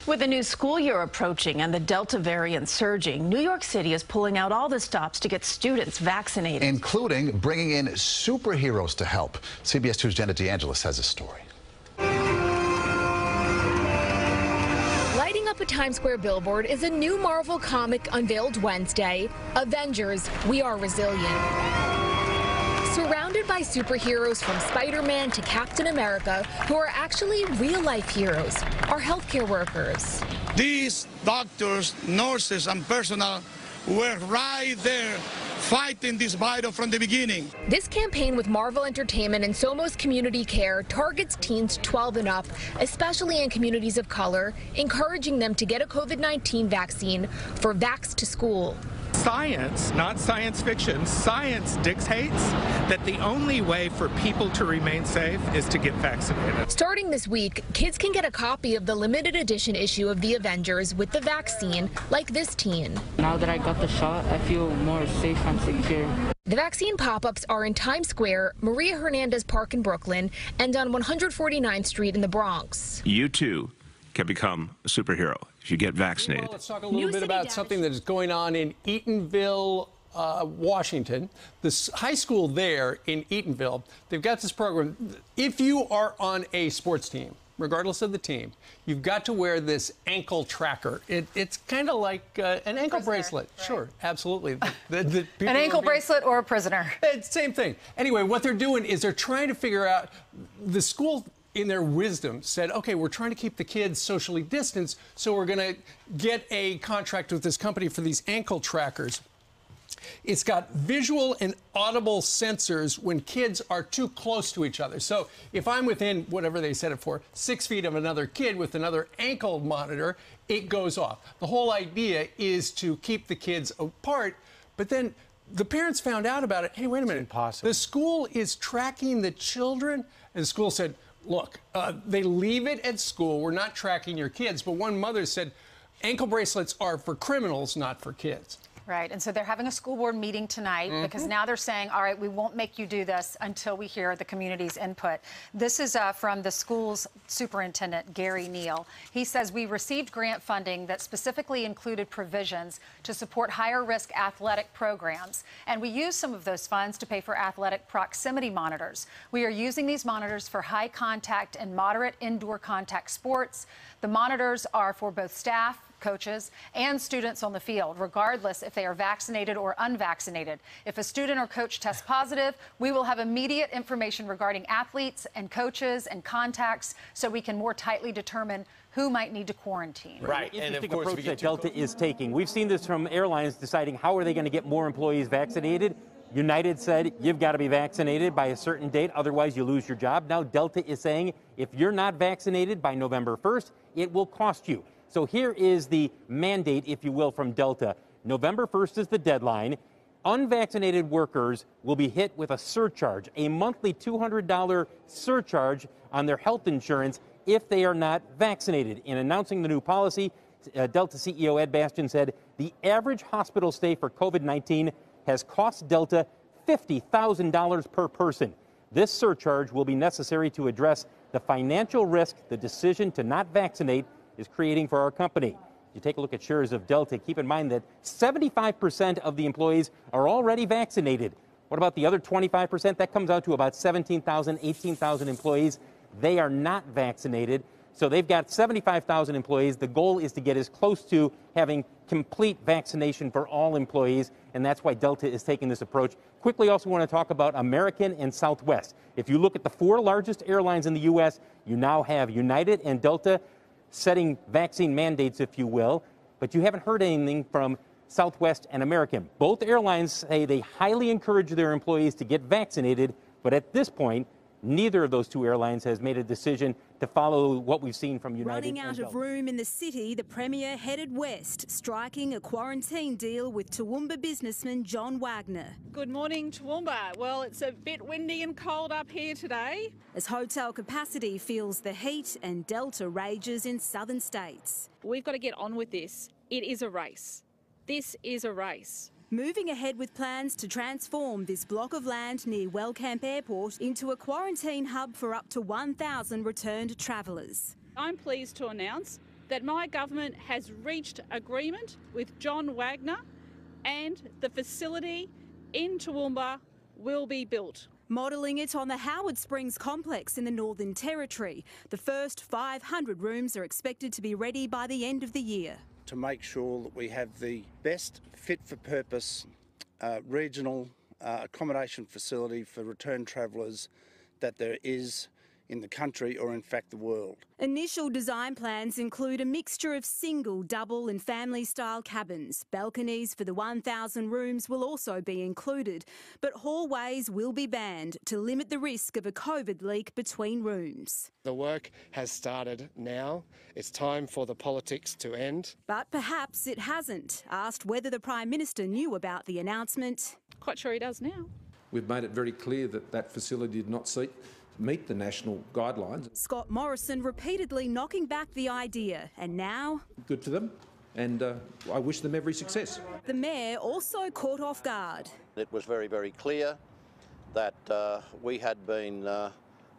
With the new school year approaching and the Delta variant surging, New York City is pulling out all the stops to get students vaccinated, including bringing in superheroes to help. CBS 2's Jenna DeAngelis has a story. Lighting up a Times Square billboard is a new Marvel comic unveiled Wednesday, Avengers, We Are Resilient. Surrounded by superheroes from Spider-Man to Captain America, who are actually real-life heroes, are healthcare workers. These doctors, nurses, and personnel were right there fighting this battle from the beginning. This campaign with Marvel Entertainment and Somos Community Care targets teens 12 and up, especially in communities of color, encouraging them to get a COVID-19 vaccine for Vax to School. Science, not science fiction, science dictates that the only way for people to remain safe is to get vaccinated. Starting this week, kids can get a copy of the limited edition issue of The Avengers with the vaccine, like this teen. Now that I got the shot, I feel more safe and secure. The vaccine pop-ups are in Times Square, Maria Hernandez Park in Brooklyn, and on 149th Street in the Bronx. You too can become a superhero if you get vaccinated. Well, let's talk a little bit about something that is going on in Eatonville, Washington. This high school there in Eatonville, they've got this program. If you are on a sports team, regardless of the team, you've got to wear this ankle tracker. It's kind of like an ankle bracelet. Right. Sure, absolutely. An ankle bracelet or a prisoner. It's the same thing. Anyway, what they're doing is they're trying to figure out, the school in their wisdom said, okay, we're trying to keep the kids socially distanced, so we're going to get a contract with this company for these ankle trackers. It's got visual and audible sensors when kids are too close to each other. So if I'm within, whatever they set it for, 6 feet of another kid with another ankle monitor, it goes off. The whole idea is to keep the kids apart, but then the parents found out about it. Hey, wait a minute. The school is tracking the children, and the school said, look, they leave it at school. We're not tracking your kids. But one mother said, ankle bracelets are for criminals, not for kids. Right, and so they're having a school board meeting tonight because now they're saying, all right, we won't make you do this until we hear the community's input. This is from the school's superintendent, Gary Neal. He says, we received grant funding that specifically included provisions to support higher-risk athletic programs, and we used some of those funds to pay for athletic proximity monitors. We are using these monitors for high-contact and moderate indoor contact sports. The monitors are for both staff, coaches, and students on the field, regardless if they are vaccinated or unvaccinated. If a student or coach tests positive, we will have immediate information regarding athletes and coaches and contacts so we can more tightly determine who might need to quarantine. Right, and of course, approach that Delta is taking. We've seen this from airlines deciding how are they going to get more employees vaccinated. United said you've got to be vaccinated by a certain date, otherwise you lose your job. Now Delta is saying if you're not vaccinated by November 1st, it will cost you. So here is the mandate, if you will, from Delta. November 1st is the deadline. Unvaccinated workers will be hit with a surcharge, a monthly $200 surcharge on their health insurance if they are not vaccinated. In announcing the new policy, Delta CEO Ed Bastian said the average hospital stay for COVID-19 has cost Delta $50,000 per person. This surcharge will be necessary to address the financial risk the decision to not vaccinate is creating for our company. You take a look at shares of Delta, keep in mind that 75% of the employees are already vaccinated. What about the other 25%? That comes out to about 17,000, 18,000 employees. They are not vaccinated. So they've got 75,000 employees. The goal is to get as close to having complete vaccination for all employees, and that's why Delta is taking this approach. Quickly, also want to talk about American and Southwest. If you look at the 4 largest airlines in the U.S., you now have United and Delta setting vaccine mandates, if you will, but you haven't heard anything from Southwest and American. Both airlines say they highly encourage their employees to get vaccinated, but at this point, neither of those 2 airlines has made a decision to follow what we've seen from United. Running out of room in the city, the Premier headed west, striking a quarantine deal with Toowoomba businessman John Wagner. Good morning, Toowoomba. Well, it's a bit windy and cold up here today. As hotel capacity feels the heat and Delta rages in southern states. We've got to get on with this. It is a race. This is a race. Moving ahead with plans to transform this block of land near Wellcamp Airport into a quarantine hub for up to 1,000 returned travellers. I'm pleased to announce that my government has reached agreement with John Wagner and the facility in Toowoomba will be built. Modelling it on the Howard Springs complex in the Northern Territory. The first 500 rooms are expected to be ready by the end of the year. To make sure that we have the best fit-for-purpose regional accommodation facility for return travellers that there is in the country or in fact the world. Initial design plans include a mixture of single, double and family style cabins. Balconies for the 1,000 rooms will also be included, but hallways will be banned to limit the risk of a COVID leak between rooms. The work has started now. It's time for the politics to end. But perhaps it hasn't. Asked whether the Prime Minister knew about the announcement. Quite sure he does now. We've made it very clear that that facility did not meet the national guidelines. Scott Morrison repeatedly knocking back the idea, and now... Good for them, and I wish them every success. The Mayor also caught off guard. It was very, very clear that we had been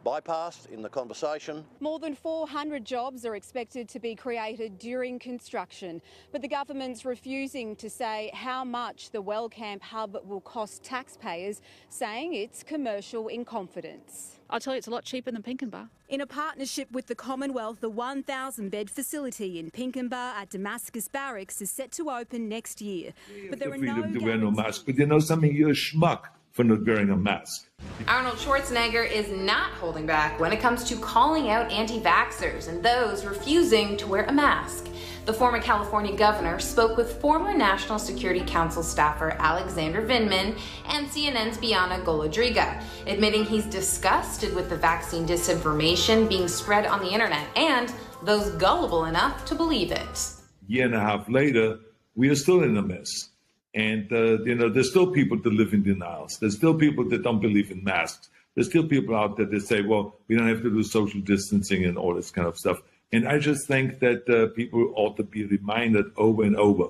bypassed in the conversation. More than 400 jobs are expected to be created during construction, but the government's refusing to say how much the Wellcamp hub will cost taxpayers, saying it's commercial in confidence. I'll tell you, it's a lot cheaper than Pinkenba. In a partnership with the Commonwealth, the 1,000-bed facility in Pinkenba at Damascus Barracks is set to open next year. But there are no freedom to wear no mask, but you know something, you're a schmuck for not wearing a mask. Arnold Schwarzenegger is not holding back when it comes to calling out anti-vaxxers and those refusing to wear a mask. The former California governor spoke with former National Security Council staffer Alexander Vindman and CNN's Bianna Golodryga, admitting he's disgusted with the vaccine disinformation being spread on the internet and those gullible enough to believe it. A year and a half later, we are still in a mess. And, there's still people that live in denials. There's still people that don't believe in masks. There's still people out there that say, well, we don't have to do social distancing and all this kind of stuff. And I just think that people ought to be reminded over and over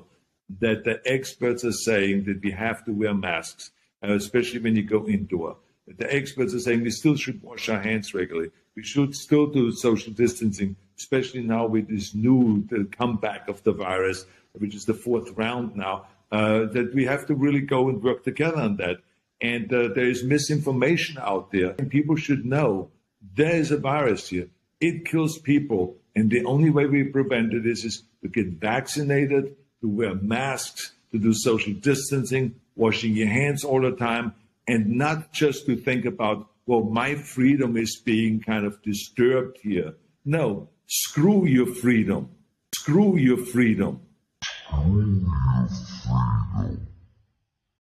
that the experts are saying that we have to wear masks, especially when you go indoor. The experts are saying we still should wash our hands regularly. We should still do social distancing, especially now with this the comeback of the virus, which is the fourth round now. That we have to really go and work together on that. And there is misinformation out there. And people should know there is a virus here. It kills people. And the only way we prevent it is to get vaccinated, to wear masks, to do social distancing, washing your hands all the time, and not just to think about, well, my freedom is being kind of disturbed here. No, screw your freedom. Screw your freedom.